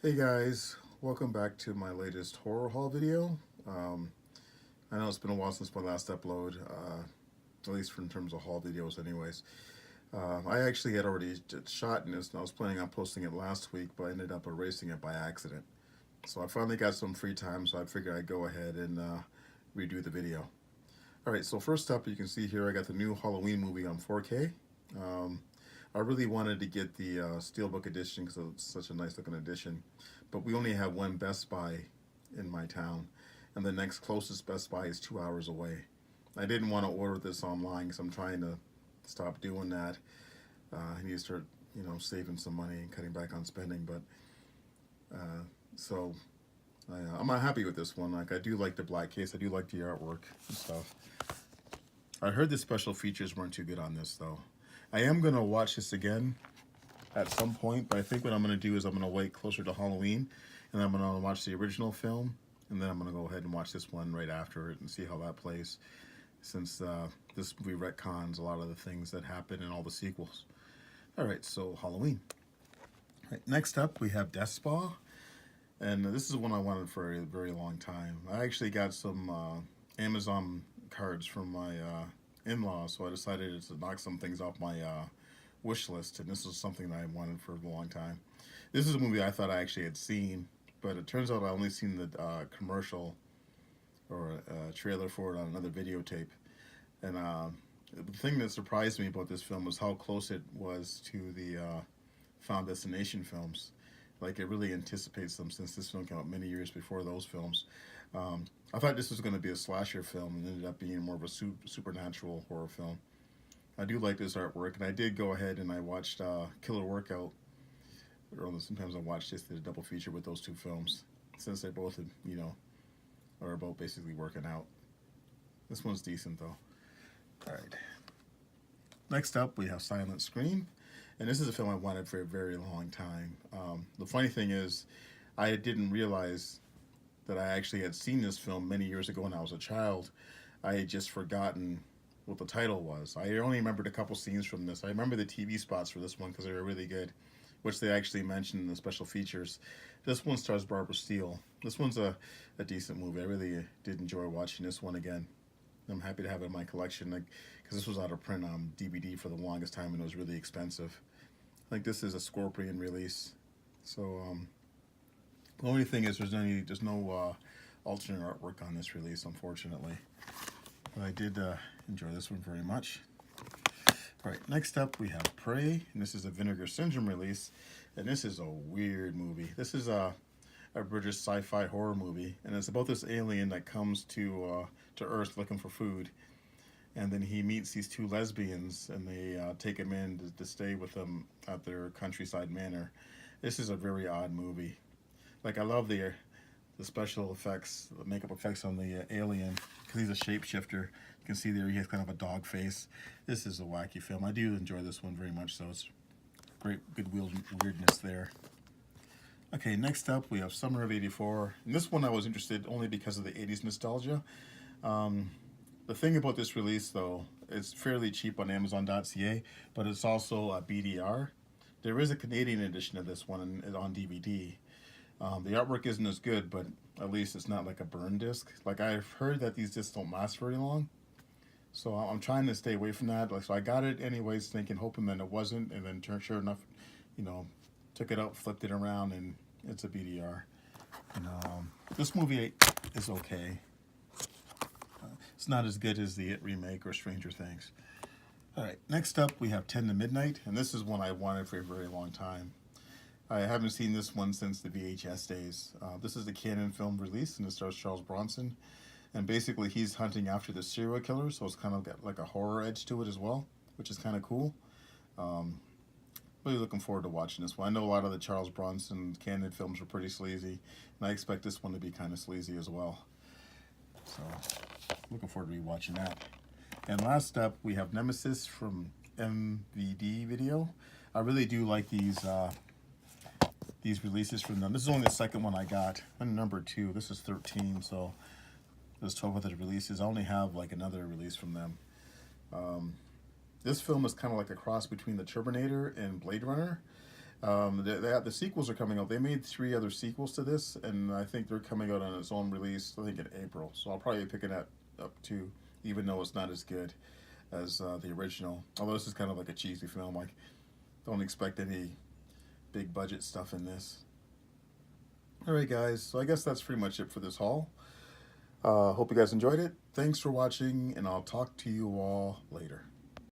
Hey guys, welcome back to my latest horror haul video. I know it's been a while since my last upload, at least in terms of haul videos anyways. I actually had already shot this and I was planning on posting it last week, but I ended up erasing it by accident. So I finally got some free time, so I figured I'd go ahead and redo the video. Alright, so first up you can see here I got the new Halloween movie on 4K. Um, I really wanted to get the Steelbook edition because it's such a nice looking edition, but we only have one Best Buy in my town, and the next closest Best Buy is 2 hours away. I didn't want to order this online because I'm trying to stop doing that. I need to start, saving some money and cutting back on spending, but so I'm not happy with this one. Like, I do like the black case, I do like the artwork and stuff. I heard the special features weren't too good on this though. I am going to watch this again at some point, but I think what I'm going to do is I'm going to wait closer to Halloween, and I'm going to watch the original film, and then I'm going to go ahead and watch this one right after it and see how that plays, since this movie retcons a lot of the things that happen in all the sequels. Alright, so Halloween. Right, next up we have Death Spa, and this is one I wanted for a very long time. I actually got some Amazon cards from my in-laws, so I decided to knock some things off my wish list, and this is something that I wanted for a long time. This is a movie I thought I actually had seen, but it turns out I only seen the commercial or trailer for it on another videotape. And the thing that surprised me about this film was how close it was to the Found Destination films. Like, it really anticipates them, since this film came out many years before those films. I thought this was going to be a slasher film, and ended up being more of a supernatural horror film. I do like this artwork, and I did go ahead and I watched Killer Workout. Or sometimes I watch just a double feature with those two films, since they both, are about basically working out. This one's decent though. All right. Next up, we have Silent Scream, and this is a film I wanted for a very long time. The funny thing is, I didn't realize that I actually had seen this film many years ago when I was a child. I had just forgotten what the title was. I only remembered a couple scenes from this. I remember the TV spots for this one because they were really good, which they actually mentioned in the special features. This one stars Barbara Steele. This one's a decent movie. I really did enjoy watching this one again. I'm happy to have it in my collection, because this was out of print on DVD for the longest time, and it was really expensive. I think this is a Scorpion release. So the only thing is there's no alternate artwork on this release, unfortunately. But I did enjoy this one very much. All right, next up we have Prey, and this is a Vinegar Syndrome release, and this is a weird movie. This is a British sci-fi horror movie, and it's about this alien that comes to Earth looking for food, and then he meets these two lesbians, and they take him in to stay with them at their countryside manor. This is a very odd movie. Like, I love the special effects, the makeup effects on the alien, because he's a shapeshifter. You can see there he has kind of a dog face. This is a wacky film. I do enjoy this one very much, so it's great, good weirdness there. Okay, next up we have Summer of '84, and this one I was interested only because of the '80s nostalgia. The thing about this release, though, it's fairly cheap on Amazon.ca, but it's also a BDR. There is a Canadian edition of this one on DVD. The artwork isn't as good, but at least it's not like a burn disc. Like, I've heard that these discs don't last very long, so I'm trying to stay away from that. Like, so I got it anyways, hoping that it wasn't, and then sure enough, took it out, flipped it around, and it's a BDR. This movie is okay. It's not as good as the It remake or Stranger Things. Alright, next up we have 10 to Midnight, and this is one I wanted for a very long time. I haven't seen this one since the VHS days. This is the Canon film release, and it stars Charles Bronson. And basically he's hunting after the serial killer, so it's kind of got like a horror edge to it as well, which is kind of cool. Really looking forward to watching this one. I know a lot of the Charles Bronson Canon films were pretty sleazy, and I expect this one to be kind of sleazy as well. So, looking forward to watching that. And last up, we have Nemesis from MVD Video. I really do like these releases from them. This is only the second one I got. I'm number 2. This is 13, so there's 12 other releases. I only have like another release from them. This film is kind of like a cross between The Terminator and Blade Runner. The sequels are coming out. They made 3 other sequels to this, and I think they're coming out on its own release, I think in April. So I'll probably be picking that up too, even though it's not as good as the original. Although this is kind of like a cheesy film. Like, don't expect any big budget stuff in this. Alright guys, so I guess that's pretty much it for this haul. Hope you guys enjoyed it. Thanks for watching, and I'll talk to you all later.